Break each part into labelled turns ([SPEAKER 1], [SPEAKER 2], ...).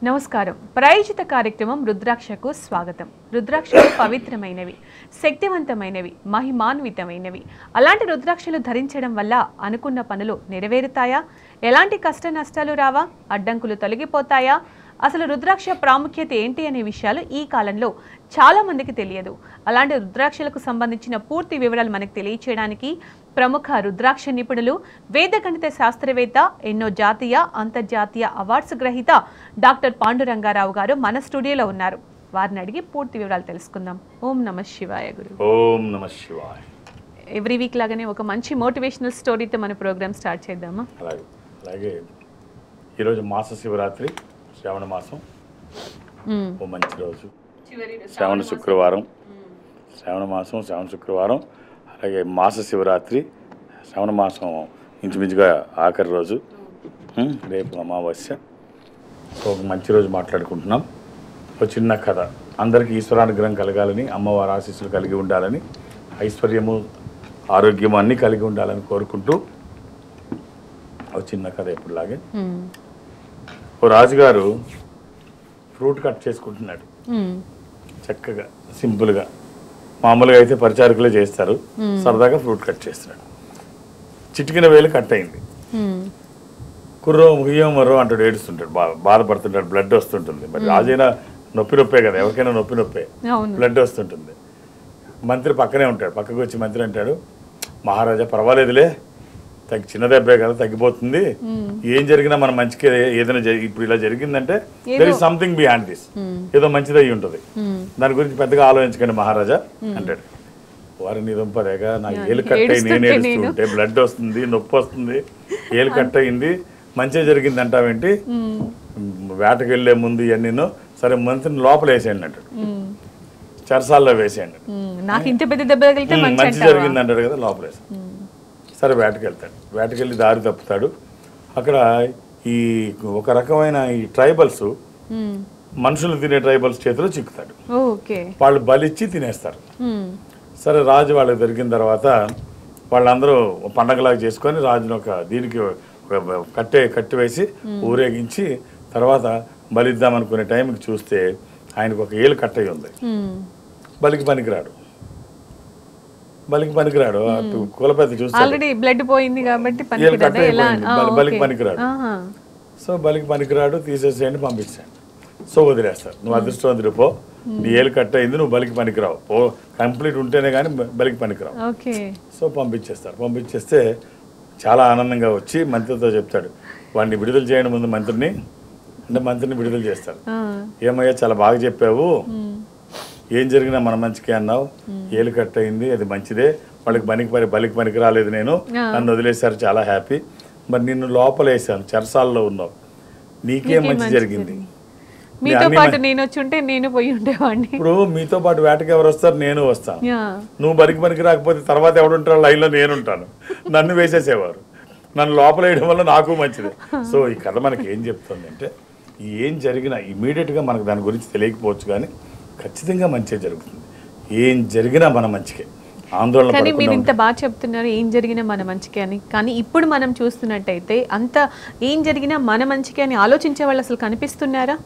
[SPEAKER 1] నమస్కారం. ప్రాయోజిత కార్యక్రమం రుద్రాక్షకు స్వాగతం. రుద్రాక్షలు పవిత్రమైనవి, శక్తివంతమైనవి, మహిమాన్వితమైనవి. అలాంటి రుద్రాక్షలు ధరించడం వల్ల అనుకున్న పనులు నెరవేరుతాయా? ఎలాంటి కష్ట నష్టాలు రావా? అడ్డంకులు తొలగిపోతాయా? అసలు రుద్రాక్ష ప్రాముఖ్యత ఏంటి అనే విషయాలు ఈ కాలంలో చాలా మందికి తెలియదు. అలాంటి రుద్రాక్షలకు సంబంధించిన పూర్తి వివరాలు మనకు తెలియచేయడానికి ప్రముఖ రుద్రాక్ష నిపుణులు, వేద గణిత శాస్త్రవేత్త, ఎన్నో జాతీయ అంతర్జాతీయ అవార్డ్స్ గ్రహీత డాక్టర్ పాండురంగారావు గారు మన స్టూడియోలో ఉన్నారు. వారిని అడిగి పూర్తి వివరాలు తెలుసుకుందాం. ఓం నమః శివాయ గురు.
[SPEAKER 2] ఓం నమః శివాయ.
[SPEAKER 1] ఎవ్రీ వీక్ లాగానే ఒక మంచి మోటివేషనల్ స్టోరీతో మన ప్రోగ్రామ్ స్టార్ట్ చేద్దామా?
[SPEAKER 2] అలాగే ఈరోజు మాస శివరాత్రి, శ్రావణ మాసం, ఓ మంచి రోజు, శ్రావణ శుక్రవారం, శ్రావణ మాసం, శ్రావణ శుక్రవారం, అలాగే మాస శివరాత్రి, శ్రావణ మాసం ఇంచుమించుగా ఆఖరి రోజు, రేపు అమావాస్య. సో ఒక మంచి రోజు మాట్లాడుకుంటున్నాం. ఒక చిన్న కథ. అందరికీ ఈశ్వరానుగ్రహం కలగాలని, అమ్మవారి ఆశీస్సులు కలిగి ఉండాలని, ఐశ్వర్యము ఆరోగ్యము అన్నీ కలిగి ఉండాలని కోరుకుంటూ ఒక చిన్న కథ ఎప్పుడులాగే. ఓ రాజుగారు ఫ్రూట్ కట్ చేసుకుంటున్నాడు చక్కగా, సింపుల్గా. మామూలుగా అయితే పరిచారకులే చేస్తారు, సరదాగా ఫ్రూట్ కట్ చేస్తున్నాడు. చిటికిన వేలు కట్ అయింది. కుర్రో ముయ్యం మరో అంటాడు, ఏడుస్తుంటాడు, బాధపడుతుంటాడు, బ్లడ్ వస్తుంటుంది. మరి రాజైనా నొప్పే కదా, ఎవరికైనా నొప్పే, బ్లడ్ వస్తుంటుంది. మంత్రి పక్కనే ఉంటాడు. పక్కకు వచ్చి మంత్రి అంటాడు, మహారాజా పర్వాలేదులే, చిన్న దెబ్బే కదా, తగ్గిపోతుంది. ఏం జరిగినా మన మంచికి ఏదైనా ఇప్పుడు ఇలా జరిగిందంటే there is something beyond this, ఏదో మంచిది అయ్యి ఉంటుంది, దాని గురించి పెద్దగా ఆలోచించకండి మహారాజా అంటాడు. వారిని దుంపదేగా, నా ఏలు కట్ అయ్యి నేను ఏడుస్తుంటే బ్లడ్ వస్తుంది, నొప్పి వస్తుంది, ఏలు కట్ అయింది, మంచిగా జరిగింది అంటావేంటి? వేటకి వెళ్లే ముందు ఇవన్నీ సరే మంత్రిని లోపల వేసేయండి అంటాడు, చెరసాల్లో వేసేయండి, మంచి జరిగింది అంటాడు కదా, లోపల వేసి. సరే వేటకి వెళ్తాడు. వేటకి వెళ్ళి దారి తప్పుతాడు. అక్కడ ఈ ఒక రకమైన ఈ ట్రైబల్స్, మనుషులు తినే ట్రైబల్స్ చేతిలో చిక్కుతాడు. వాళ్ళు బలిచ్చి తినేస్తారు. సరే రాజు వాళ్ళకి దొరికిన తర్వాత వాళ్ళందరూ పండగలాగా చేసుకొని రాజును ఒక దీనికి కట్టి వేసి ఊరేగించి తర్వాత బలిద్దామనుకునే టైంకి చూస్తే ఆయనకు ఒక ఏలు కట్టయి ఉంది. బలికి పనికిరాడు. కులపెద్ద చూస్తాడు,
[SPEAKER 1] బ్లడ్ పోయింది కాబట్టి
[SPEAKER 2] బలికి పనికిరాడు. సో బలికి పనికిరాడు, తీసేసేయండి, పంపించండి. సో వదిలేస్తారు. నువ్వు అదృష్టవంతుడు, పో, నీ ఏలు కట్ అయింది, నువ్వు బలికి పనికిరావు, పో, కంప్లీట్ ఉంటేనే కానీ బలికి పనికిరావు. సో పంపించేస్తారు. పంపించేస్తే చాలా ఆనందంగా వచ్చి మంత్రితో చెప్తాడు, వాడిని విడుదల చేయడం ముందు మంత్రిని విడుదల చేస్తారు. ఏమయ్యా చాలా బాగా చెప్పావు, ఏం జరిగినా మన మంచికే అన్నావు, ఏలు కట్ అయింది, అది మంచిదే, వాళ్ళకి బలికి పనికి రాలేదు, నేను నన్ను వదిలేశారు, చాలా హ్యాపీ. మరి నిన్ను లోపల వేసాను, చెరసాల్లో ఉన్నావు, నీకే మంచి జరిగింది. ఇప్పుడు మీతో పాటు వేటకి ఎవరు వస్తారు? నేను వస్తాను. నువ్వు బలికి పనికి రాకపోతే తర్వాత ఎవడుంటారు లైన్లో? నేను ఉంటాను. నన్ను వేసేసేవారు, నన్ను లోపల వేయడం వల్ల నాకు మంచిది. సో ఈ కథ మనకి ఏం చెప్తుంది అంటే, ఏం జరిగినా ఇమీడియట్గా మనకు దాని గురించి తెలియకపోవచ్చు, కానీ ఖచ్చితంగా మంచిగా జరుగుతుంది. ఏం జరిగినా మన మంచికే, ఆందోళన.
[SPEAKER 1] కానీ మీరు ఇంత బాగా చెప్తున్నారు, ఏం జరిగినా మన మంచికే అని. కానీ ఇప్పుడు మనం చూస్తున్నట్టయితే అంత ఏం జరిగినా మన మంచికే అని ఆలోచించే వాళ్ళు అసలు కనిపిస్తున్నారా?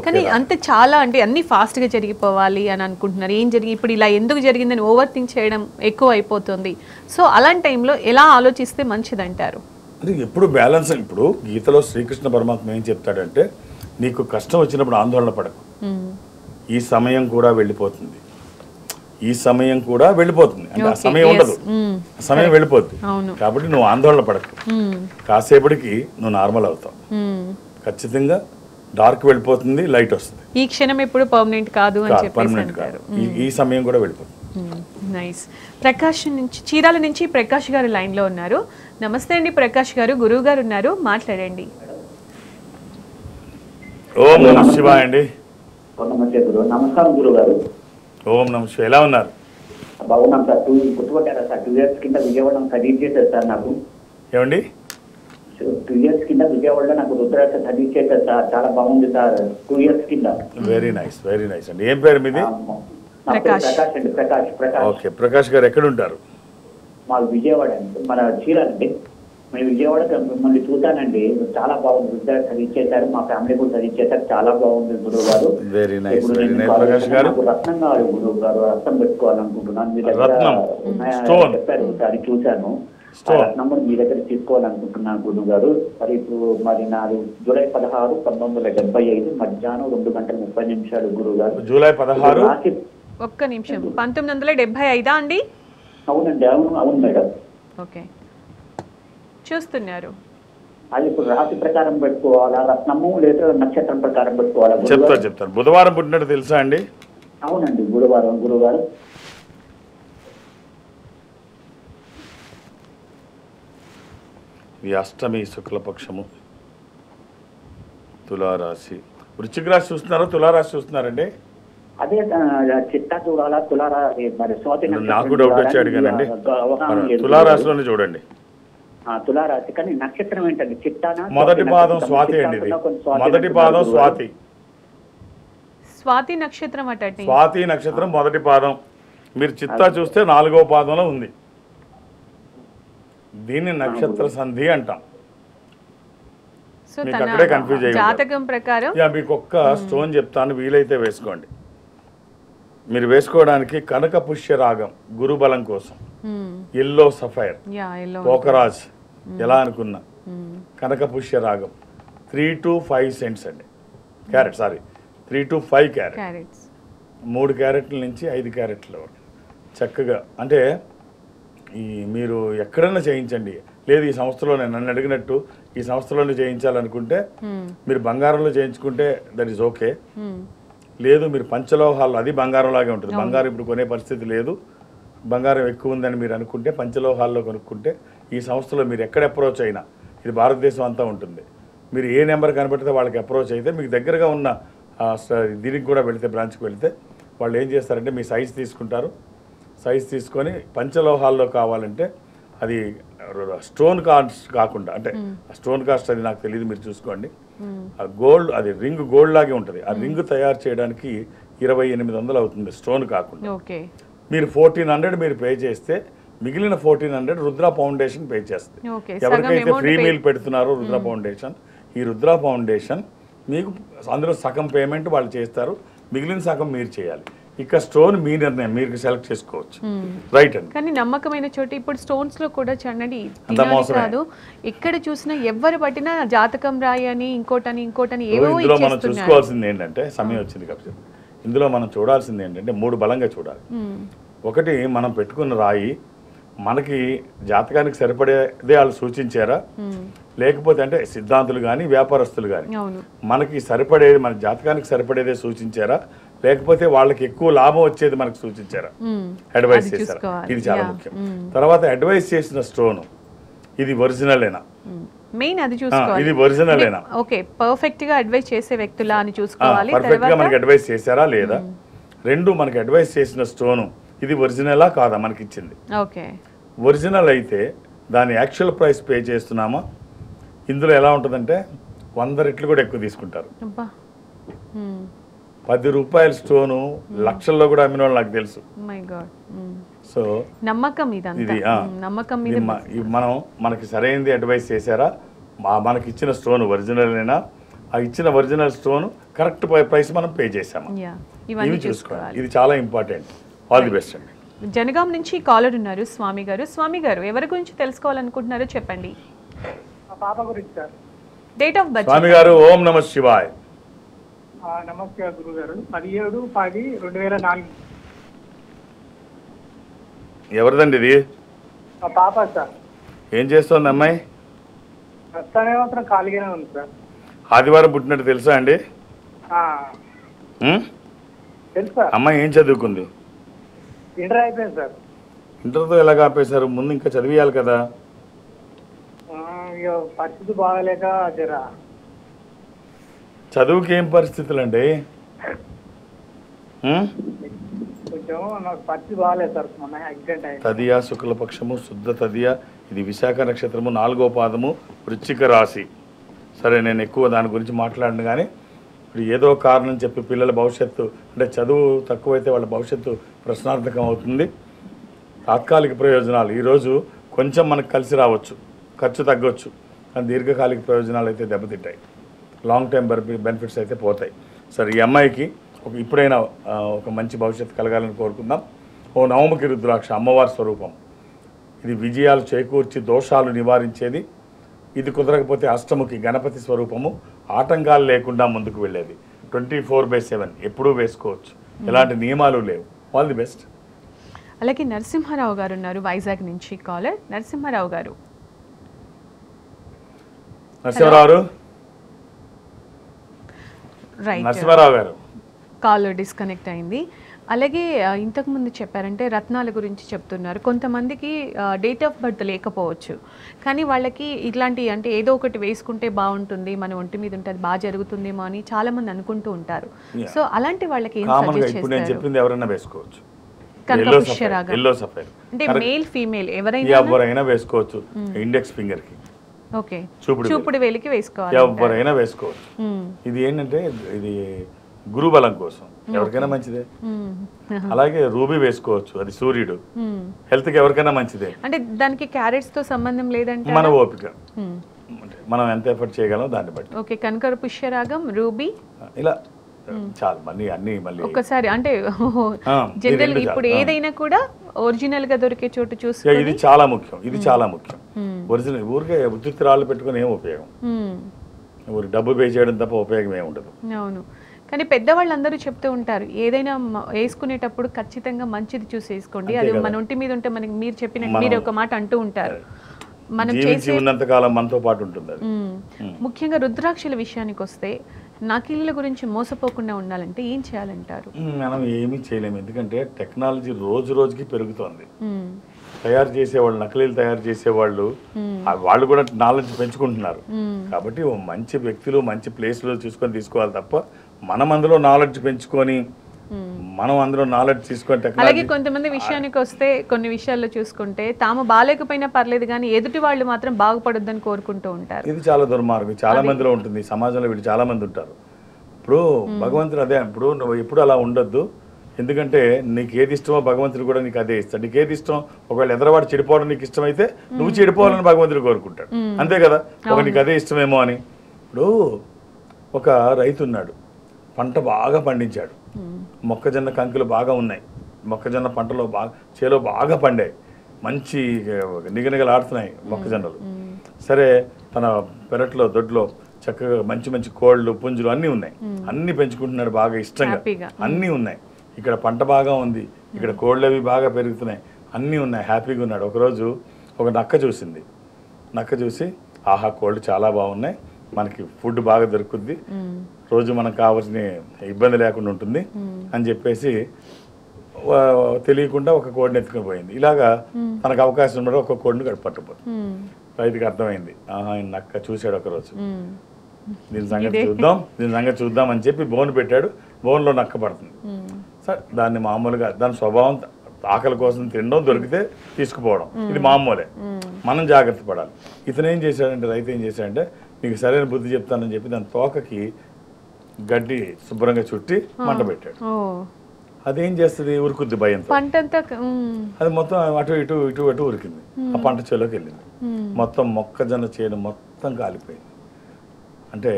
[SPEAKER 1] కానీ అంతే, చాలా అంటే అన్ని ఫాస్ట్ గా జరిగిపోవాలి అని అనుకుంటున్నారు. ఏం జరిగి ఇప్పుడు ఇలా ఎందుకు జరిగిందని ఓవర్ థింక్ చేయడం ఎక్కువ అయిపోతుంది. సో అలాంటి టైంలో ఎలా ఆలోచిస్తే మంచిది అంటారు?
[SPEAKER 2] అంటే ఎప్పుడు బ్యాలెన్స్. ఇప్పుడు గీతలో శ్రీకృష్ణ పరమాత్మ ఏం చెప్తాడంటే, నీకు కష్టం వచ్చినప్పుడు ఆందోళన పడకు, ఈ సమయం కూడా వెళ్ళిపోతుంది, ఈ సమయం కూడా వెళ్ళిపోతుంది, అంటే ఆ సమయం ఉండదు, సమయం వెళ్ళిపోతుంది. కాబట్టి నువ్వు ఆందోళన పడకు, కాసేపటికి నువ్వు నార్మల్ అవుతావు. ఖచ్చితంగా డార్క్ వెళ్ళిపోతుంది, లైట్ వస్తుంది.
[SPEAKER 1] ఈ క్షణం ఎప్పుడు పర్మనెంట్ కాదు అని చెప్పేసి
[SPEAKER 2] ఈ సమయం కూడా వెళ్ళిపోతుంది.
[SPEAKER 1] నైస్. ప్రకాష్ నుంచి, చీరాల నుంచి ప్రకాష్ గారు లైన్ లో ఉన్నారు. నమస్తే అండి ప్రకాష్ గారు, గురువు గారు ఉన్నారు, మాట్లాడండి.
[SPEAKER 2] ఓం నమః శివాయ అండి.
[SPEAKER 3] నమస్కారం గురువు గారు.
[SPEAKER 2] ఓం నమః శివాయ. ఎలా ఉన్నారు?
[SPEAKER 3] బాగున్నాం సార్. గుర్తుపట్టారా సార్? 2 years కింద విజయవాడ సర్వీస్ చేశారు సార్. నాకు
[SPEAKER 2] ఏమండి
[SPEAKER 3] 2 years కింద విజయవాడలో నాకు రుద్రాక్ష సర్వీస్ చేశారు సార్. చాలా బాగుంది సార్. 2 years కింద.
[SPEAKER 2] వెరీ నైస్, వెరీ నైస్ అండి. ఏం పేరు మీది?
[SPEAKER 3] ప్రకాష్ అండి. ప్రకాష్.
[SPEAKER 2] ఓకే, ప్రకాష్ గారు ఎక్కడ ఉంటారు?
[SPEAKER 3] మా విజయవాడ అండి, మన చీరాల అండి. మేము విజయవాడ మిమ్మల్ని చూసానండి, చాలా బాగుంది. వృద్ధాశ్రమం చదివించేశారు, మా ఫ్యామిలీ కూడా చదివించేశారు, చాలా బాగుంది గురువు గారు.
[SPEAKER 2] Very nice, very nice. Prakash గారు
[SPEAKER 3] రత్నం కావాలి గురువు గారు, రత్నం పెట్టుకోవాలనుకుంటున్నాను. మీ దగ్గర చెప్పారు, ఒకసారి చూశాను. రత్నం మీ దగ్గర తీసుకోవాలనుకుంటున్నాను గురువు గారు. మరి ఇప్పుడు మరి నాది జూలై 16, 1975 మధ్యాహ్నం 2:30 గురువు గారు.
[SPEAKER 2] జూలై 16
[SPEAKER 1] ఒక్క నిమిషం, 1975 అండి?
[SPEAKER 3] అవునండి, అవును మేడం.
[SPEAKER 1] ఓకే, చూస్తున్నారు.
[SPEAKER 3] అది ఇప్పుడు రాశి ప్రకారం పెట్టుకోవాలా, రత్నము లేదా నక్షత్రం ప్రకారం పెట్టుకోవాలా?
[SPEAKER 2] చెప్తారు. బుధవారం పుట్టినట్టు తెలుసా అండి?
[SPEAKER 3] అవునండి, గురువారం గురుగారు.
[SPEAKER 2] ఈ అష్టమి శుక్లపక్షము, తులారాశి. వృశ్చిక రాశి చూస్తున్నారా, తులారాశి చూస్తున్నారండి?
[SPEAKER 3] అదే చిట్టా చూడాలా, తులారాశి మరి స్వాతి
[SPEAKER 2] నాకు డౌట్ వచ్చి అడిగానండి. తులారాశిలోనే చూడండి.
[SPEAKER 3] తులారాశి, కానీ నక్షత్రం ఏంటండి? చిట్టానా?
[SPEAKER 2] మొదటి పాదం స్వాతి అండి. ఇది మొదటి పాదం స్వాతి.
[SPEAKER 1] స్వాతి నక్షత్రం అట.
[SPEAKER 2] స్వాతి నక్షత్రం మొదటి పాదం. మీరు చిత్తా చూస్తే 4వ పాదంలో ఉంది. దీన్ని నక్షత్ర సంధి అంటాం. మీకు అక్కడే కన్ఫ్యూజ్ అయ్యి
[SPEAKER 1] జాతకం ప్రకారం
[SPEAKER 2] మీకు ఒక్క స్టోన్ చెప్తాను, వీలైతే వేసుకోండి. మీరు వేసుకోవడానికి కనక పుష్య రాగం, గురుబలం కోసం. ఎల్లో సఫైర్, పోకరాజ్, ఎలా అనుకున్నా కనక పుష్య రాగం 3 to 5 cents అండి. Carat, sorry 3 to 5 carats. 3 క్యారెట్ల నుంచి 5 క్యారెట్ల వరకు చక్కగా. అంటే ఈ మీరు ఎక్కడైనా చేయించండి. లేదు ఈ సంస్థలోనే, నన్ను అడిగినట్టు ఈ సంస్థలోనే చేయించాలనుకుంటే మీరు బంగారంలో చేయించుకుంటే దట్ ఈస్ ఓకే. లేదు మీరు పంచలోహాల్లో, అది బంగారం లాగే ఉంటుంది. బంగారం ఇప్పుడు కొనే పరిస్థితి లేదు, బంగారం ఎక్కువ ఉందని మీరు అనుకుంటే పంచలోహాల్లో కొనుక్కుంటే ఈ సంస్థలో మీరు ఎక్కడ అప్రోచ్ అయినా, ఇది భారతదేశం అంతా ఉంటుంది, మీరు ఏ నెంబర్ కనబడితే వాళ్ళకి అప్రోచ్ అయితే మీకు దగ్గరగా ఉన్న దీనికి కూడా వెళితే, బ్రాంచ్కి వెళితే వాళ్ళు ఏం చేస్తారంటే మీ సైజ్ తీసుకుంటారు. సైజ్ తీసుకొని పంచలోహాల్లో కావాలంటే అది స్టోన్ కాస్ట్ కాకుండా, అంటే స్టోన్ కాస్ట్ అది నాకు తెలియదు, మీరు చూసుకోండి. ఆ గోల్డ్, అది రింగ్ గోల్డ్ లాగే ఉంటుంది. ఆ రింగ్ తయారు చేయడానికి 2800 అవుతుంది, స్టోన్ కాకుండా. మీరు 1400 మీరు పే చేస్తే మిగిలిన 1400 రుద్ర ఫౌండేషన్ పే చేస్తుంది. ఎవరికైతే ఫ్రీ మీల్ పెడుతున్నారో రుద్ర ఫౌండేషన్, ఈ రుద్ర ఫౌండేషన్ మీకు అందులో సగం పేమెంట్ వాళ్ళు చేస్తారు, మిగిలిన సగం మీరు చేయాలి. ఇక స్టోన్ మీ నిర్ణయం, మీరు సెలెక్ట్ చేసుకోవచ్చు. రైట్ అండి.
[SPEAKER 1] కానీ నమ్మకమైన చోట ఇప్పుడు స్టోన్స్ లో కూడా చూడండి, కాదు ఇక్కడ చూసినా ఎవరు పట్టినా జాతకం రాయి అని ఇంకోటని ఏవో
[SPEAKER 2] ఇందులో మనం చూసుకోవాల్సింది ఏంటంటే, సమయం వచ్చింది కాబట్టి ఇందులో మనం చూడాల్సింది ఏంటంటే 3 బలంగా చూడాలి. ఒకటి, మనం పెట్టుకున్న రాయి మనకి జాతకానికి సరిపడేదే వాళ్ళు సూచించారా, లేకపోతే అంటే సిద్ధాంతులు కానీ వ్యాపారస్తులు కానీ మనకి సరిపడేది, మన జాతకానికి సరిపడేదే సూచించారా, లేకపోతే వాళ్ళకి ఎక్కువ లాభం వచ్చేది మనకు సూచించారా, అడ్వైస్ చేశారా, ఇది చాలా ముఖ్యం. తర్వాత అడ్వైస్ చేసిన స్టోన్ ఇది ఒరిజినలేనా,
[SPEAKER 1] మెయిన్ అది చూసుకోవాలి.
[SPEAKER 2] ఇది ఒరిజినలేనా,
[SPEAKER 1] ఓకే పర్ఫెక్ట్ గా అడ్వైస్ చేసే వ్యక్తులా అని చూసుకోవాలి.
[SPEAKER 2] పర్ఫెక్ట్ గా మనకి అడ్వైస్ చేశారా లేదా. 2, మనకి అడ్వైస్ చేసిన స్టోన్ ఇది ఒరిజినలా కాదా మనకి ఇచ్చింది.
[SPEAKER 1] ఓకే,
[SPEAKER 2] ఒరిజినల్ అయితే దాని యాక్చువల్ ప్రైస్ పే చేస్తున్నామా. ఇందులో ఎలా ఉంటుందంటే 100 రెట్లు కూడా ఎక్కువ తీసుకుంటారు. 10 రూపాయల స్టోను లక్షల్లో కూడా అమ్మిన వాళ్ళు నాకు తెలుసు. సో
[SPEAKER 1] నమ్మకం ఇది, నమ్మకం మీద
[SPEAKER 2] మనం మనకి సరైనది అడ్వైస్ చేశారా, మనకి ఇచ్చిన స్టోన్ ఒరిజినల్, ఆ ఇచ్చిన ఒరిజినల్ స్టోన్ కరెక్ట్ ప్రైస్ మనం పే చేసామా, ఇవి చూసుకోవాలి. ఇది చాలా ఇంపార్టెంట్. ఆల్ ది బెస్ట్ అండి.
[SPEAKER 1] జనగాం నుంచి కాలర్ ఉన్నారు, స్వామి గారు. స్వామి గారు, ఎవరి గురించి తెలుసుకోవాలనుకుంటున్నారో చెప్పండి.
[SPEAKER 4] పాప గురించి సార్.
[SPEAKER 1] Date of birth.
[SPEAKER 2] స్వామి గారు, ఓం నమః శివాయ.
[SPEAKER 4] నమస్తే గురువు గారు. 17/10/2004.
[SPEAKER 2] ఎవరిదండి ఇది?
[SPEAKER 4] పాప సార్.
[SPEAKER 2] ఏం చేస్తోంది అమ్మాయి?
[SPEAKER 4] ప్రస్తుతానే మాత్రం ఖాళీగానే ఉంది సార్.
[SPEAKER 2] ఆదివారం పుట్టినట్టు తెలుసా అండి?
[SPEAKER 4] తెలుసు సార్.
[SPEAKER 2] అమ్మాయి ఏం చదువుకుంది?
[SPEAKER 4] ఇంటర్ అయిపోయింది సార్.
[SPEAKER 2] ఇంటర్తో ఎలా ఆపేశారు? ముందు ఇంకా చదివియాలి కదా.
[SPEAKER 4] పరిస్థితి బాగాలేక జరా.
[SPEAKER 2] చదువుకి ఏం పరిస్థితులు అండి?
[SPEAKER 4] కొంచెం నాకు పరిస్థితి బాగాలేదు సార్. మొన్న యాక్సిడెంట్ అయింది.
[SPEAKER 2] తదియా శుక్లపక్షము, శుద్ధ తదియా, ఇది విశాఖ నక్షత్రము, 4వ పాదము, వృశ్చిక రాశి. సరే, నేను ఎక్కువ దాని గురించి మాట్లాడను, కానీ ఇప్పుడు ఏదో కారణం చెప్పి పిల్లల భవిష్యత్తు, అంటే చదువు తక్కువైతే వాళ్ళ భవిష్యత్తు ప్రశ్నార్థకం అవుతుంది. తాత్కాలిక ప్రయోజనాలు ఈరోజు కొంచెం మనకు కలిసి రావచ్చు, ఖర్చు తగ్గొచ్చు, కానీ దీర్ఘకాలిక ప్రయోజనాలు అయితే దెబ్బతింటాయి, లాంగ్ టైం బెనిఫిట్స్ అయితే పోతాయి. సరే, ఈ అమ్మాయికి ఇప్పుడైనా ఒక మంచి భవిష్యత్తు కలగాలని కోరుకుందాం. ఓ నవముఖి రుద్రాక్ష అమ్మవారి స్వరూపం. ఇది విజయాలు చేకూర్చి దోషాలు నివారించేది. ఇది కుదరకపోతే అష్టముఖి గణపతి స్వరూపము, ఆటంకాలు లేకుండా ముందుకు వెళ్ళేది. 24/7 ఎప్పుడూ వేసుకోవచ్చు, ఎలాంటి నియమాలు లేవు. All the best.
[SPEAKER 1] అలాగే నరసింహారావు గారు ఉన్నారు వైజాగ్ నుంచి. కాలర్ నరసింహారావు గారు. రైట్,
[SPEAKER 2] నరసింహారావు గారు
[SPEAKER 1] కాల్ డిస్కనెక్ట్ అయింది. అలాగే ఇంతకుముందు చెప్పారంటే రత్నాల గురించి చెప్తున్నారు. కొంతమందికి డేట్ ఆఫ్ బర్త్ లేకపోవచ్చు, కానీ వాళ్ళకి ఇట్లాంటి అంటే ఏదో ఒకటి వేసుకుంటే బాగుంటుంది, మన ఒంటి మీద ఉంటే అది బాగా జరుగుతుందేమో అని చాలా మంది అనుకుంటూ ఉంటారు. సో అలాంటి వాళ్ళకి ఏం సజెస్ట్
[SPEAKER 2] ఇప్పుడు నేను చెప్పింది ఎవరైనా వేసుకోవచ్చు.
[SPEAKER 1] కనకపుష్యరాగం
[SPEAKER 2] ఎల్లో సఫైర్
[SPEAKER 1] అంటే మేల్ ఫీమేల్ ఎవరైనా
[SPEAKER 2] వేసుకోవచ్చు. ఇండెక్స్ ఫింగర్ కి,
[SPEAKER 1] ఓకే, చూపుడు వేలికి వేసుకోవాలి,
[SPEAKER 2] ఎవరైనా వేసుకోవచ్చు. ఇది ఏంటంటే ఇది గురుబలం కోసం ఎవరికైనా మంచిదే. అలాగే రూబీ వేసుకోవచ్చు, అది సూర్యుడు, హెల్త్ కి ఎవరికైనా మంచిదే.
[SPEAKER 1] అంటే దానికి క్యారెట్స్ తో సంబంధం లేదంటే
[SPEAKER 2] మన ఓపిక, మనం ఎంత ఎఫర్ట్ చేయగలం దాన్ని బట్టి.
[SPEAKER 1] ఓకే, కనకపుష్యరాగం, రూబీ, ఇలా
[SPEAKER 2] చాలా అన్ని మళ్ళీ
[SPEAKER 1] ఒకసారి అంటే జనరల్ ఇప్పుడు ఏదైనా కూడా ఒరిజినల్ గా దొరికే చోటు చూసి,
[SPEAKER 2] ఇది చాలా ముఖ్యం, ఇది చాలా ముఖ్యం. ఒరిజినల్ ఊరికే ఉత్తుత్తి రాళ్ళు పెట్టుకుని ఏం ఉపయోగం, ఊరికి డబ్బు పే చేయడం తప్ప ఉపయోగం ఏమి ఉండదు.
[SPEAKER 1] అవును, కానీ పెద్దవాళ్ళందరూ చెప్తూ ఉంటారు ఏదైనా వేసుకునేటప్పుడు ఖచ్చితంగా మంచిది చూసి వేసుకోండి, అది మన ఒంటి మీద ఉంటే మనకి మీరు చెప్పినట్టు మీరు ఒక మాట అంటూ ఉంటారు, మనం చేసే
[SPEAKER 2] ఉన్నంత కాలం మనతో పాటు ఉంటుంది.
[SPEAKER 1] ముఖ్యంగా రుద్రాక్షల విషయానికి వస్తే నకిలీల గురించి మోసపోకుండా ఉండాలంటే ఏం చేయాలంటారు?
[SPEAKER 2] మనం ఏమీ చేయలేము, ఎందుకంటే టెక్నాలజీ రోజు రోజుకి పెరుగుతోంది. తయారు చేసేవాళ్ళు, నకిలీలు తయారు చేసేవాళ్ళు వాళ్ళు కూడా నాలెడ్జ్ పెంచుకుంటున్నారు. కాబట్టి మంచి వ్యక్తులు మంచి ప్లేస్లో చూసుకొని తీసుకోవాలి తప్ప మనం అందులో నాలెడ్జ్ పెంచుకొని మనం అందులో నాలెడ్జ్ తీసుకొని.
[SPEAKER 1] అలాగే కొంతమంది విషయానికి వస్తే కొన్ని విషయాల్లో చూసుకుంటే తాము బాగాలేకపోయినా పర్లేదు కానీ ఎదుటి వాళ్ళు మాత్రం బాగుపడొద్దని కోరుకుంటూ ఉంటారు.
[SPEAKER 2] ఇది చాలా దుర్మార్గం, చాలా మందిలో ఉంటుంది. సమాజంలో వీళ్ళు చాలా మంది ఉంటారు. ఇప్పుడు భగవంతుడు అదే, ఇప్పుడు నువ్వు ఎప్పుడు అలా ఉండొద్దు. ఎందుకంటే నీకు ఏది ఇష్టమో భగవంతుడు కూడా నీకు అదే ఇస్తాడు. నీకు ఏది ఇష్టం, ఒకవేళ ఎదరవాడు చెడిపోవడం నీకు ఇష్టమైతే నువ్వు చెడిపోవాలని భగవంతుడు కోరుకుంటాడు, అంతే కదా. ఒక నీకు అదే ఇష్టమేమో అని. ఇప్పుడు ఒక రైతు ఉన్నాడు, పంట బాగా పండించాడు, మొక్కజొన్న కంకులు బాగా ఉన్నాయి, మొక్కజొన్న పంటలో బాగా చేలో బాగా పండాయి, మంచి నిగనిగలాడుతున్నాయి మొక్కజొన్నలు. సరే, తన పెరట్లో దొడ్లో చక్కగా మంచి మంచి కోళ్ళు పుంజులు అన్నీ ఉన్నాయి, అన్నీ పెంచుకుంటున్నాడు బాగా ఇష్టంగా, అన్నీ ఉన్నాయి. ఇక్కడ పంట బాగా ఉంది, ఇక్కడ కోళ్ళు అవి బాగా పెరుగుతున్నాయి, అన్నీ ఉన్నాయి, హ్యాపీగా ఉన్నాడు. ఒకరోజు ఒక నక్క చూసింది. నక్క చూసి, ఆహా కోళ్ళు చాలా బాగున్నాయి, మనకి ఫుడ్ బాగా దొరుకుద్ది, రోజు మనకు కావాల్సిన ఇబ్బంది లేకుండా ఉంటుంది అని చెప్పేసి తెలియకుండా ఒక కోడిని ఎత్తుకుని పోయింది. ఇలాగా తనకు అవకాశం ఉన్నప్పుడు ఒక కోడిని పట్టుకుపోతుంది. రైతుకి అర్థమైంది, ఆహా నక్క చూశాడు ఒకరోజు, దీని సంగతి చూద్దాం అని చెప్పి బోన్ పెట్టాడు. బోన్లో నక్క పడుతుంది. సరే, దాన్ని మామూలుగా దాని స్వభావం ఆకలి కోసం తినడం, దొరికితే తీసుకుపోవడం, ఇది మామూలే. మనం జాగ్రత్త పడాలి. ఇతను ఏం చేశాడంటే, రైతు ఏం చేశాడంటే, నీకు సరైన బుద్ధి చెప్తానని చెప్పి దాని తోకకి గడ్డి శుభ్రంగా చుట్టి మంట పెట్టాడు. అదేం చేస్తుంది, ఉరుకుద్ది భయంతో, అది మొత్తం అటు ఇటు ఇటు అటు ఉరికింది. ఆ పంట చేలోకి వెళ్ళింది, మొత్తం మొక్కజొన్న చేను మొత్తం కాలిపోయింది. అంటే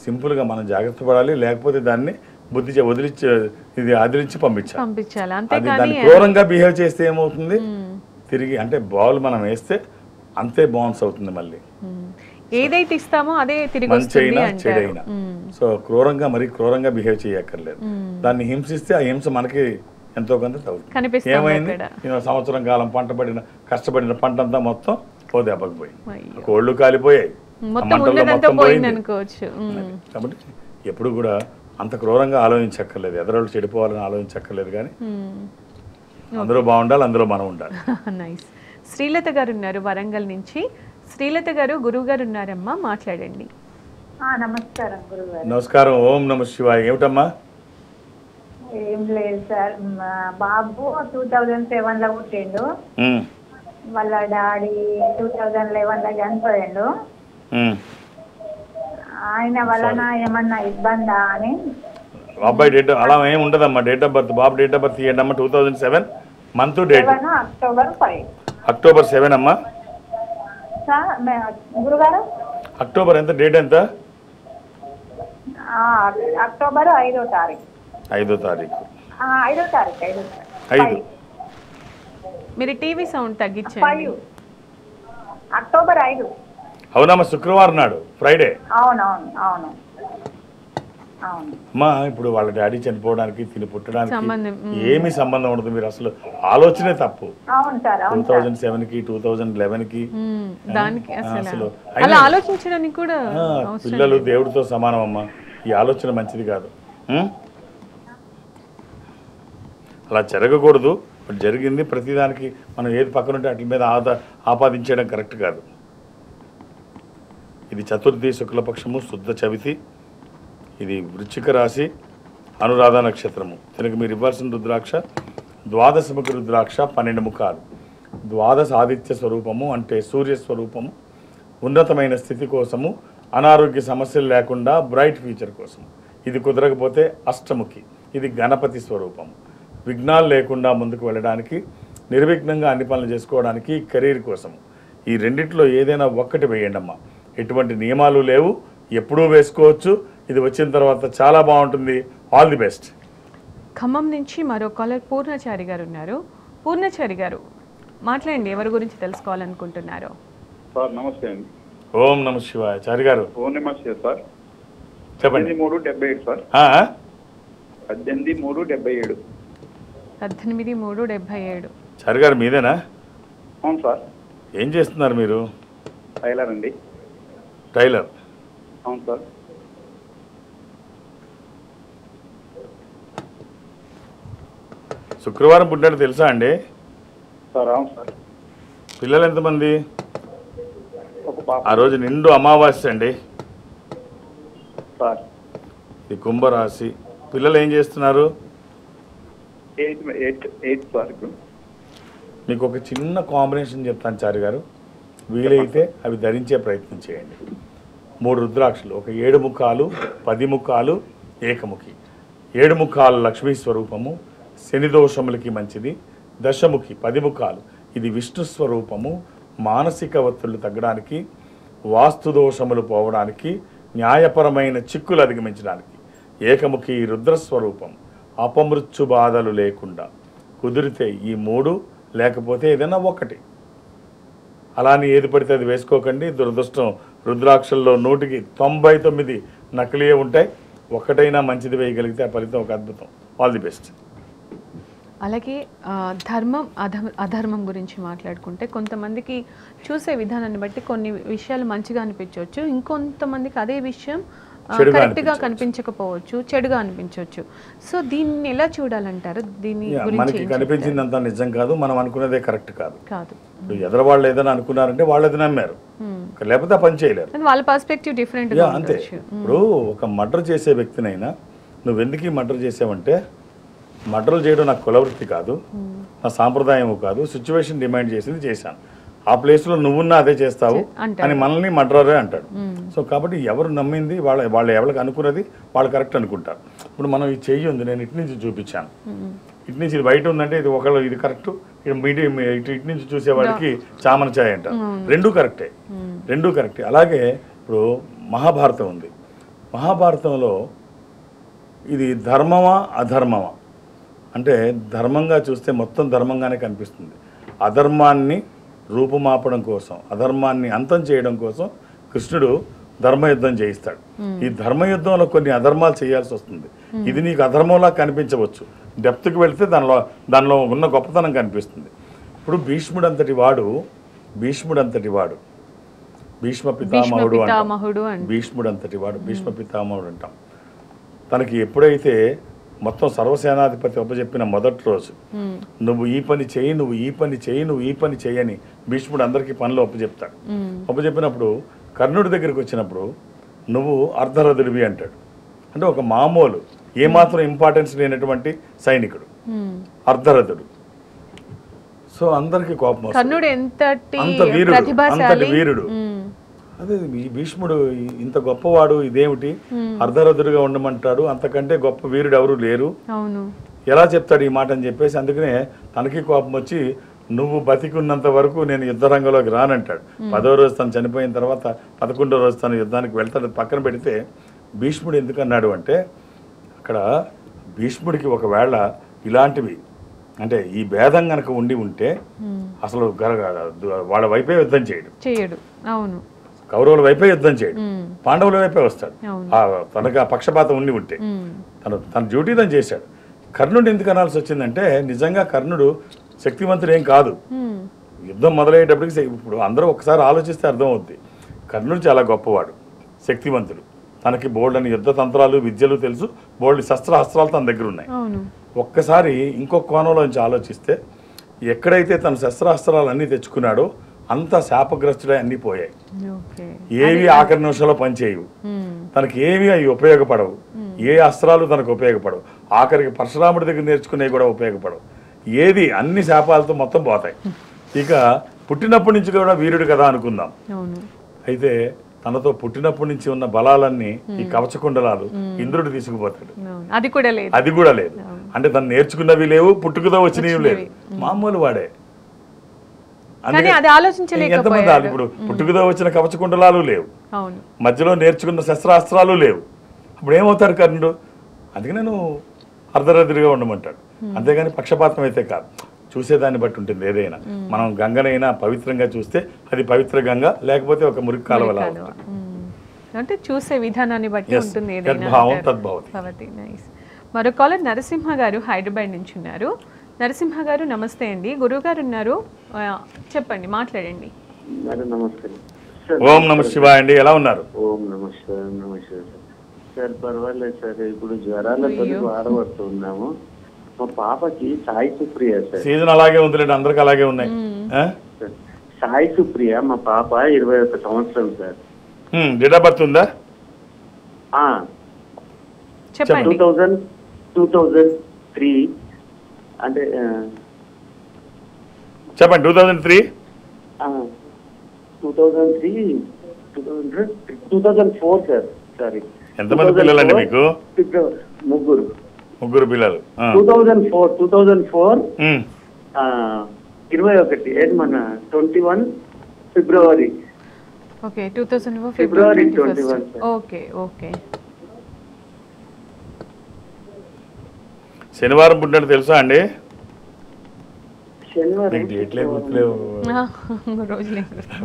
[SPEAKER 2] సింపుల్గా మనం జాగ్రత్త పడాలి, లేకపోతే దాన్ని బుద్ధి వదిలించి ఇది అదిలించి పంపించాలి. అది దాన్ని క్రూరంగా బిహేవ్ చేస్తే ఏమవుతుంది, తిరిగి అంటే బాల్ మనం వేస్తే అంతే బౌన్స్ అవుతుంది. మళ్ళీ
[SPEAKER 1] ఏదైతే ఇస్తామో అదే తిరిగి
[SPEAKER 2] మంచి అయినా చెడైనా. సో మరీ క్రూరంగా బిహేవ్ చేయక్కర్లేదు. దాన్ని హింసిస్తే ఆ హింస మనకి ఎంతో కొంత తగ్గుతుంది. ఏమైంది, సంవత్సరం కాలం కష్టపడిన పంట అంతా మొత్తం ఓ దెబ్బకి పోయింది, కోళ్ళు కాలిపోయాయి, మంటల్లో మొత్తం పోయింది. కాబట్టి ఎప్పుడు కూడా అంత క్రూరంగా ఆలోచించక్కర్లేదు, ఎదరోళ్ళు చెడిపోవాలని ఆలోచించక్కర్లేదు, కానీ అందరూ బాగుండాలి, అందులో మనం ఉండాలి.
[SPEAKER 1] నైస్. శ్రీలత గారు ఉన్నారు వరంగల్ నుంచి. శ్రీలత గారు, గురువు గారు ఉన్నారమ్మా, మాట్లాడండి.
[SPEAKER 5] నమస్కారం గురుగారు.
[SPEAKER 2] నమస్కారం. ఓం నమ శివాయ. ఏమిటమ్మా?
[SPEAKER 5] ఏం లేదు సార్, బాబు 2007 లో పుట్టిండు, వాళ్ళ డాడీ 2011 లో చనిపోయిండు. ఆయన వలన ఏమన్నా ఇబ్బందా అని.
[SPEAKER 2] అబ్బాయి డేట్ అలా ఏమి ఉండదమ్మా, డేట్ ఆఫ్ బర్త్, బాబు డేట్ ఆఫ్ బర్త్ ఏంటమ్మా? 2007 మంత్, డేట్
[SPEAKER 5] October 5.
[SPEAKER 2] అక్టోబర్ 7 అమ్మా.
[SPEAKER 5] సార్ గురుగారు
[SPEAKER 2] అక్టోబర్ ఎంత, డేట్ ఎంత?
[SPEAKER 5] అక్టోబర్ 5వ తారీఖు.
[SPEAKER 2] 5వ తారీఖు.
[SPEAKER 5] 5వ తారీఖు.
[SPEAKER 2] 5.
[SPEAKER 1] మీరు టీవీ సౌండ్ తగ్గించండి.
[SPEAKER 5] అక్టోబర్ 5.
[SPEAKER 2] అవునమ్మా, శుక్రవారం నాడు, ఫ్రైడే.
[SPEAKER 5] అవునవును అవును అవును.
[SPEAKER 2] అమ్మా ఇప్పుడు వాళ్ళ డాడీ చనిపోవడానికి తిని పుట్టడానికి
[SPEAKER 1] సంబంధం,
[SPEAKER 2] ఏమీ సంబంధం ఉండదు. మీరు అసలు ఆలోచనే తప్పు.
[SPEAKER 5] అవును సార్.
[SPEAKER 2] 2007కి 2011కి
[SPEAKER 1] దానికి అసలు
[SPEAKER 2] అసలు
[SPEAKER 1] అలా ఆలోచించడానికి కూడా
[SPEAKER 2] పిల్లలు దేవుడితో సమానం అమ్మా. ఈ ఆలోచన మంచిది కాదు. అలా జరగకూడదు. జరిగింది, ప్రతిదానికి మనం ఏది పక్కనుంటే వాటి మీద ఆపాదించడం కరెక్ట్ కాదు. ఇది చతుర్థి శుక్లపక్షము, శుద్ధ చవితి. ఇది వృశ్చిక రాశి, అనురాధ నక్షత్రము. దీనికి మీరు ఇవ్వాల్సిన రుద్రాక్ష ద్వాదశముఖి రుద్రాక్ష, 12 ముఖాలు. ద్వాదశ ఆదిత్య స్వరూపము అంటే సూర్య స్వరూపము. ఉన్నతమైన స్థితి కోసము, అనారోగ్య సమస్యలు లేకుండా బ్రైట్ ఫ్యూచర్ కోసం. ఇది కుదరకపోతే అష్టముఖి, ఇది గణపతి స్వరూపము. విఘ్నాలు లేకుండా ముందుకు వెళ్ళడానికి, నిర్విఘ్నంగా అన్ని పనులు చేసుకోవడానికి, కెరీర్ కోసము. ఈ రెండిట్లో ఏదైనా ఒక్కటి వేయండి అమ్మా. ఎటువంటి నియమాలు లేవు, ఎప్పుడూ వేసుకోవచ్చు. ఇది వచ్చిన తర్వాత చాలా బాగుంటుంది. All the best.
[SPEAKER 1] ఖమ్మం నుంచి మరో కాలర్ పూర్ణచారి గారు ఉన్నారు. పూర్ణచారి గారు మాట్లాడండి, ఎవరి గురించి తెలుసుకోవాలనుకుంటున్నారు?
[SPEAKER 6] సార్ నమస్తే అండి.
[SPEAKER 2] ఓం నమ శివాయ. చారి గారు
[SPEAKER 6] ఓం నమస్తే సార్.
[SPEAKER 2] చెప్పండి.
[SPEAKER 6] 18/3/77 సార్. 18/3/77.
[SPEAKER 1] 18/3/77.
[SPEAKER 2] చారి గారు మీదేనా?
[SPEAKER 6] అవును సార్.
[SPEAKER 2] ఏం చేస్తున్నారు మీరు?
[SPEAKER 6] టైలర్ అండి.
[SPEAKER 2] టైలర్?
[SPEAKER 6] అవును సార్.
[SPEAKER 2] శుక్రవారం పుట్టినట్టు తెలుసా అండి?
[SPEAKER 6] సార్ అవును సార్.
[SPEAKER 2] పిల్లలు ఎంతమంది?
[SPEAKER 6] ఒక పాప.
[SPEAKER 2] ఆ రోజు నిండు అమావాస్య అండి.
[SPEAKER 6] సార్
[SPEAKER 2] ఇది కుంభరాశి. పిల్లలు ఏం చేస్తున్నారు?
[SPEAKER 6] 8 సార్. ఇప్పుడు
[SPEAKER 2] మీకు ఒక చిన్న కాంబినేషన్ చెప్తాను చారి గారు. వీలైతే అవి ధరించే ప్రయత్నం చేయండి. 3 రుద్రాక్షలు, ఒక 7 ముఖాలు, 10 ముఖాలు, ఏకముఖి. 7 ముఖాలు లక్ష్మీ స్వరూపము, శని దోషములకి మంచిది. దశముఖి 10 ముఖాలు, ఇది విష్ణు స్వరూపము, మానసిక ఒత్తిళ్లు తగ్గడానికి, వాస్తు దోషములు పోవడానికి, న్యాయపరమైన చిక్కులు అధిగమించడానికి. ఏకముఖి రుద్రస్వరూపం, అపమృత్యు బాధలు లేకుండా. కుదిరితే ఈ 3, లేకపోతే ఏదైనా ఒకటి. అలాని ఏది పడితే అది వేసుకోకండి. దురదృష్టం, రుద్రాక్షల్లో 100కి 99 నకిలీయే ఉంటాయి. ఒక్కటైనా మంచిది వేయగలిగితే ఆ ఫలితం ఒక అద్భుతం. All the best.
[SPEAKER 1] అలాగే ధర్మం అధర్మం గురించి మాట్లాడుకుంటే కొంతమందికి చూసే విధానాన్ని బట్టి కొన్ని విషయాలు మంచిగా అనిపించవచ్చు, ఇంకొంతమందికి అదే విషయం కరెక్ట్గా కనిపించకపోవచ్చు, చెడుగా అనిపించవచ్చు. సో దీన్ని ఎలా చూడాలంటారు? దీని గురించి
[SPEAKER 2] మనకి కనిపించిందంతా నిజం కాదు, మనం అనుకున్నదే కరెక్ట్ కాదు.
[SPEAKER 1] కాదు.
[SPEAKER 2] ఎదురు వాళ్ళు ఏదైనా అనుకున్నారంటే వాళ్ళు అది నమ్మారు, లేకపోతే ఆ పని చేయలేరు.
[SPEAKER 1] వాళ్ళ పర్స్పెక్టివ్ డిఫరెంట్.
[SPEAKER 2] అంతే. ఇప్పుడు ఒక మర్డర్ చేసే వ్యక్తినైనా నువ్వెందుకు ఈ మర్డర్ చేసావంటే, మర్డర్లు చేయడం నాకు కులవృత్తి కాదు, నా సాంప్రదాయం కాదు, సిచ్యువేషన్ డిమాండ్ చేసింది చేశాను. ఆ ప్లేస్లో నువ్వున్నా అదే చేస్తావు అని మనల్ని మర్డరే అంటాడు. సో కాబట్టి ఎవరు నమ్మింది వాళ్ళు ఎవరికి అనుకున్నది వాళ్ళు కరెక్ట్ అనుకుంటారు. ఇప్పుడు మనం ఈ చెయ్యి ఉంది, నేను ఇటు నుంచి చూపించాను, ఇటు నుంచి ఇది బయట ఉందంటే ఇది ఒకళ్ళు ఇది కరెక్ట్, ఇటు నుంచి చూసేవాడికి చామన ఛాయ్ అంటారు. రెండూ కరెక్టే, రెండూ కరెక్టే. అలాగే ఇప్పుడు మహాభారతం ఉంది. మహాభారతంలో ఇది ధర్మమా అధర్మమా అంటే, ధర్మంగా చూస్తే మొత్తం ధర్మంగానే కనిపిస్తుంది. అధర్మాన్ని రూపుమాపడం కోసం, అధర్మాన్ని అంతం చేయడం కోసం కృష్ణుడు ధర్మయుద్ధం చేయిస్తాడు. ఈ ధర్మయుద్ధంలో కొన్ని అధర్మాలు చేయాల్సి వస్తుంది. ఇది నీకు అధర్మంలా కనిపించవచ్చు, డెప్త్కి వెళితే దానిలో ఉన్న గొప్పతనం కనిపిస్తుంది. ఇప్పుడు భీష్ముడు అంతటి వాడు భీష్మ పితామహుడు అంటాం. భీష్ముడు అంతటి వాడు భీష్మ పితామహుడు అంటాం. తనకి ఎప్పుడైతే మొత్తం సర్వసేనాధిపతి ఒప్పచెప్పిన మొదటి రోజు, నువ్వు ఈ పని చేయి, నువ్వు ఈ పని చేయి, నువ్వు ఈ పని చేయని భీష్ముడు అందరికీ పనులు ఒప్పచెప్తాడు. ఒప్పచెప్పినప్పుడు కర్ణుడి దగ్గరికి వచ్చినప్పుడు నువ్వు అర్ధరథుడివి అంటాడు. అంటే ఒక మామూలు ఏమాత్రం ఇంపార్టెన్స్ లేనటువంటి సైనికుడు, అర్ధరథుడు. సో అందరికి కోపం వస్తుంది. అంతటి వీరుడు. అదే ఈ భీష్ముడు ఇంత గొప్పవాడు, ఇదేమిటి అర్ధరథుడిగా ఉండమంటాడు, అంతకంటే గొప్ప వీరుడు ఎవరు లేరు, ఎలా చెప్తాడు ఈ మాట అని చెప్పేసి అందుకనే తనకి కోపం వచ్చి నువ్వు బతికున్నంత వరకు నేను యుద్ధ రంగంలోకి రానంటాడు. 10వ రోజు తను చనిపోయిన తర్వాత 11వ రోజు తను యుద్ధానికి వెళ్తాడు. పక్కన పెడితే భీష్ముడు ఎందుకన్నాడు అంటే అక్కడ భీష్ముడికి ఒకవేళ ఇలాంటివి అంటే ఈ భేదం కనుక ఉంటే అసలు వాళ్ళ వైపే యుద్ధం చేయడు.
[SPEAKER 1] అవును,
[SPEAKER 2] కౌరవుల వైపే యుద్ధం చేయడు, పాండవుల వైపే వస్తాడు. తనకు ఆ పక్షపాతం ఉంటే తన డ్యూటీ తను చేశాడు. కర్ణుడు ఎందుకు అనాల్సి వచ్చిందంటే నిజంగా కర్ణుడు శక్తివంతుడు ఏం కాదు. యుద్ధం మొదలయ్యేటప్పటికి ఇప్పుడు అందరూ ఒకసారి ఆలోచిస్తే అర్థమవుద్ది. కర్ణుడు చాలా గొప్పవాడు, శక్తివంతుడు. తనకి బోల్డని యుద్ధ తంత్రాలు విద్యలు తెలుసు, బోల్డ్ శస్త్రాస్త్రాలు తన దగ్గర ఉన్నాయి. ఒక్కసారి ఇంకొక కోణంలోంచి ఆలోచిస్తే ఎక్కడైతే తన శస్త్రాస్త్రాలు అన్నీ తెచ్చుకున్నాడో అంత శాపగ్రస్తుడే అన్నీ పోయాయి. ఏవి ఆఖరి నిమిషంలో పనిచేయవు, తనకి ఏవి అవి ఉపయోగపడవు, ఏ అస్త్రాలు తనకు ఉపయోగపడవు, ఆఖరికి పరశురాముడి దగ్గర నేర్చుకునేవి కూడా ఉపయోగపడవు. ఏది అన్ని శాపాలతో మొత్తం పోతాయి. ఇక పుట్టినప్పటి నుంచి కూడా వీరుడు కదా అనుకుందాం. అయితే తనతో పుట్టినప్పటి నుంచి ఉన్న బలాలన్నీ ఈ కవచకుండలాలు ఇంద్రుడు తీసుకుపోతాడు. అది కూడా లేదు. అంటే తను నేర్చుకున్నవి లేవు, పుట్టుకతో వచ్చినవి లేవు, మామూలు వాడే. ఎంతమంది ఇప్పుడు పుట్టుకతో వచ్చిన కవచకుండలాలు లేవు, మధ్యలో నేర్చుకున్న శస్త్రాస్త్రాలు లేవు. అప్పుడు ఏమవుతాడు కర్ణుడు? అందుకే నేను అర్ధరాత్రిగా ఉండమంటాడు. అంతేగాని పక్షపాతం అయితే కాదు, చూసేదాన్ని బట్టి ఉంటుంది. ఏదైనా మనం గంగనైనా పవిత్రంగా చూస్తే అది పవిత్ర గంగ, లేకపోతే ఒక మురికి కాలువలా
[SPEAKER 1] అంటే చూసే విధానాన్ని బట్టి ఉంటుంది. మరో కాలర్ నరసింహ గారు హైదరాబాద్ నుంచి ఉన్నారు. నరసింహ గారు నమస్తే అండి, గురువు గారు ఉన్నారు, చెప్పండి, మాట్లాడండి.
[SPEAKER 2] ఓం నమ శివాయ అండి, ఎలా ఉన్నారు?
[SPEAKER 7] ఓం నమ శివాయ. నమస్తే సార్. పర్వాలేదు సార్, ఇప్పుడు జ్వరాలతో బాధపడుతున్నాము. మా పాపకి సాయి సుప్రియ సార్.
[SPEAKER 2] సీజన్ అలాగే ఉందిలేండి, అందరికి అలాగే ఉన్నాయి.
[SPEAKER 7] సాయి సుప్రియ మా పాప 21 సంవత్సరం సార్.
[SPEAKER 2] డేట్ ఆఫ్ బర్త్ ఉందా?
[SPEAKER 7] 2003 అంటే
[SPEAKER 2] చెప్పండి. 2003
[SPEAKER 7] 2004 సార్. సారీ,
[SPEAKER 2] ఎంతమంది పిల్లలండి మీకు? ముగ్గురు పిల్లలు.
[SPEAKER 7] 2004 21 మన 21 ఫిబ్రవరి.
[SPEAKER 1] ఓకే, 2004
[SPEAKER 7] ఫిబ్రవరి 21.
[SPEAKER 1] Okay okay.
[SPEAKER 2] శనివారం పుట్టినట్టు తెలుసా అండి?
[SPEAKER 7] శనివారం.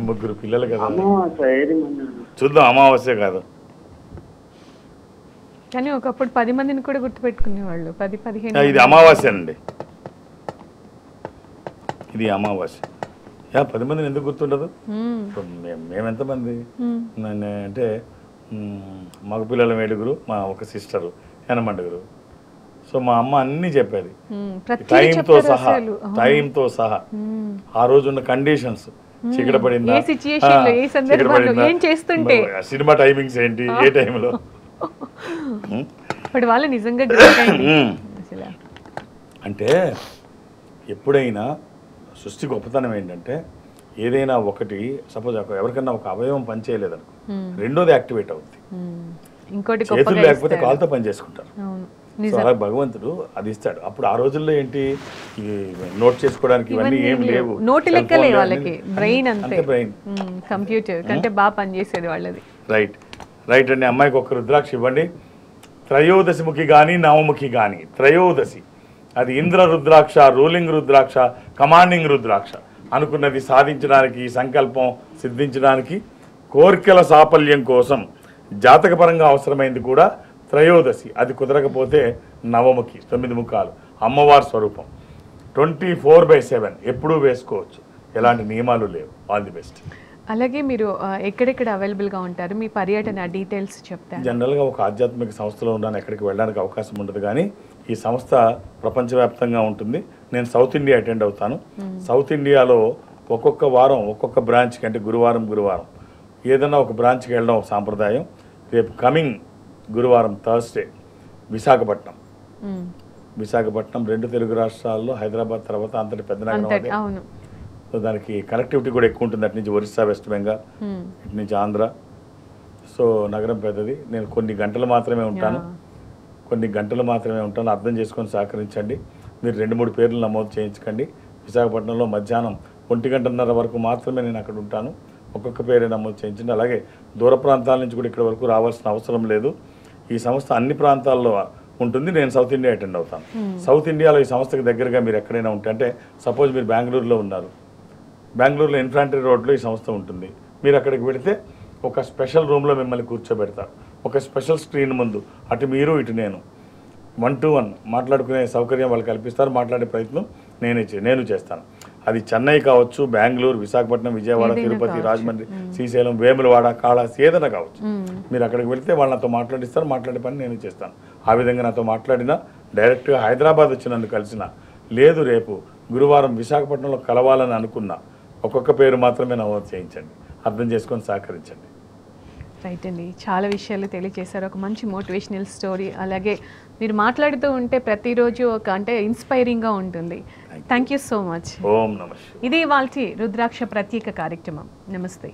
[SPEAKER 2] ముగ్గురు పిల్లలు కదా,
[SPEAKER 7] అమావాస్య.
[SPEAKER 2] చూద్దాం, అమావాస్య కాదు
[SPEAKER 1] కానీ ఒకప్పుడు 10 మందిని కూడా గుర్తుపెట్టుకునేవాళ్ళు. 10-15.
[SPEAKER 2] ఇది అమావాస్య అండి, ఇది అమావాస్య. 10 మందిని ఎందుకు గుర్తుండదు? మేమెంతమంది అంటే మగపిల్లల 7గురు, మా ఒక సిస్టరు 8 సో మా అమ్మ అన్నీ చెప్పేది టైంతో సహా. ఆ రోజు ఉన్న కండిషన్స్, చీకట పడిందా, సినిమా టైమింగ్స్ ఏంటి, ఏ టైంలో. అంటే ఎప్పుడైనా సృష్టి గొప్పతనం ఏంటంటే ఏదైనా ఒకటి సపోజ్ ఎవరికన్నా ఒక అవయవం పనిచేయలేదనుకో, రెండోది యాక్టివేట్ అవుతుంది. చేతులు లేకపోతే కాలుతో పని చేసుకుంటారు. సో అలా భగవంతుడు అది ఇస్తాడు. అప్పుడు ఆ రోజుల్లో ఏంటి, నోట్ చేసుకోవడానికి ఇవన్నీ ఏం లేవు,
[SPEAKER 1] బ్రెయిన్ కంప్యూటర్ కంటే బాగా పనిచేసేది వాళ్ళది.
[SPEAKER 2] రైట్ అండి. అమ్మాయికి ఒక రుద్రాక్ష ఇవ్వండి. త్రయోదశిముఖి కానీ నవముఖి కానీ, త్రయోదశి అది ఇంద్ర రుద్రాక్ష, రూలింగ్ రుద్రాక్ష, కమాండింగ్ రుద్రాక్ష. అనుకున్నది సాధించడానికి, సంకల్పం సిద్ధించడానికి, కోరికల సాఫల్యం కోసం జాతకపరంగా అవసరమైంది కూడా త్రయోదశి. అది కుదరకపోతే నవముఖి, 9 ముఖాలు, అమ్మవారి స్వరూపం. 24/7 ఎప్పుడూ వేసుకోవచ్చు, ఎలాంటి నియమాలు లేవు. All the best.
[SPEAKER 1] అలాగే మీరు ఎక్కడెక్కడ అవైలబుల్గా ఉంటారు, మీ పర్యటన డీటెయిల్స్ చెప్తారు?
[SPEAKER 2] జనరల్గా ఒక ఆధ్యాత్మిక సంస్థలో ఉన్నాను, ఎక్కడికి వెళ్ళడానికి అవకాశం ఉండదు. కానీ ఈ సంస్థ ప్రపంచవ్యాప్తంగా ఉంటుంది. నేను సౌత్ ఇండియా అటెండ్ అవుతాను. సౌత్ ఇండియాలో ఒక్కొక్క వారం ఒక్కొక్క బ్రాంచ్కి, అంటే గురువారం ఏదైనా ఒక బ్రాంచ్కి వెళ్ళడం సాంప్రదాయం. రేపు కమింగ్ గురువారం థర్స్డే విశాఖపట్నం 2 తెలుగు రాష్ట్రాల్లో, హైదరాబాద్ తర్వాత అంతటి పెద్ద నగరం. సో దానికి కనెక్టివిటీ కూడా ఎక్కువ ఉంటుంది. అటు నుంచి ఒరిస్సా, వెస్ట్ బెంగాల్, ఇటు నుంచి ఆంధ్ర. సో నగరం పెద్దది. నేను కొన్ని గంటలు మాత్రమే ఉంటాను. అర్థం చేసుకొని సహకరించండి. మీరు 2-3 పేర్లు నమోదు చేయించకండి. విశాఖపట్నంలో మధ్యాహ్నం 1:30 వరకు మాత్రమే నేను అక్కడ ఉంటాను. ఒక్కొక్క పేరే నమోదు చేయించండి. అలాగే దూర ప్రాంతాల నుంచి కూడా ఇక్కడ వరకు రావాల్సిన అవసరం లేదు. ఈ సంస్థ అన్ని ప్రాంతాల్లో ఉంటుంది. నేను సౌత్ ఇండియా అటెండ్ అవుతాను. సౌత్ ఇండియాలో ఈ సంస్థకి దగ్గరగా మీరు ఎక్కడైనా ఉంటే, అంటే సపోజ్ మీరు బెంగళూరులో ఉన్నారు, బెంగళూరులో ఇన్ఫాంట్రీ రోడ్లో ఈ సంస్థ ఉంటుంది. మీరు అక్కడికి వెళితే ఒక స్పెషల్ రూమ్లో మిమ్మల్ని కూర్చోబెడతారు. ఒక స్పెషల్ స్క్రీన్ ముందు అటు మీరు ఇటు నేను 1-to-1 మాట్లాడుకునే సౌకర్యం వాళ్ళు కల్పిస్తారు. మాట్లాడే ప్రయత్నం నేను చేస్తాను. అది చెన్నై కావచ్చు, బెంగళూరు, విశాఖపట్నం, విజయవాడ, తిరుపతి, రాజమండ్రి, శ్రీశైలం, వేములవాడ, కాళహస్తి, ఏదైనా కావచ్చు. మీరు అక్కడికి వెళ్తే వాళ్ళు నాతో మాట్లాడిస్తారు. మాట్లాడే పని నేను చేస్తాను. ఆ విధంగా నాతో మాట్లాడినా, డైరెక్ట్గా హైదరాబాద్ వచ్చి నన్ను కలిసినా, లేదు రేపు గురువారం విశాఖపట్నంలో కలవాలని అనుకున్నా, ఒక్కొక్క పేరు మాత్రమే నమోదు చేయించండి. అర్థం చేసుకొని సహకరించండి.
[SPEAKER 1] రైట్ అండి, చాలా విషయాలు తెలియజేశారు. ఒక మంచి మోటివేషనల్ స్టోరీ. అలాగే మీరు మాట్లాడుతూ ఉంటే ప్రతిరోజు ఒక అంటే ఇన్స్పైరింగ్గా ఉంటుంది. Thank you so much.
[SPEAKER 2] ఓం నమః.
[SPEAKER 1] ఇది ఇవాల్టి రుద్రాక్ష ప్రత్యేక కార్యక్రమం. నమస్తే.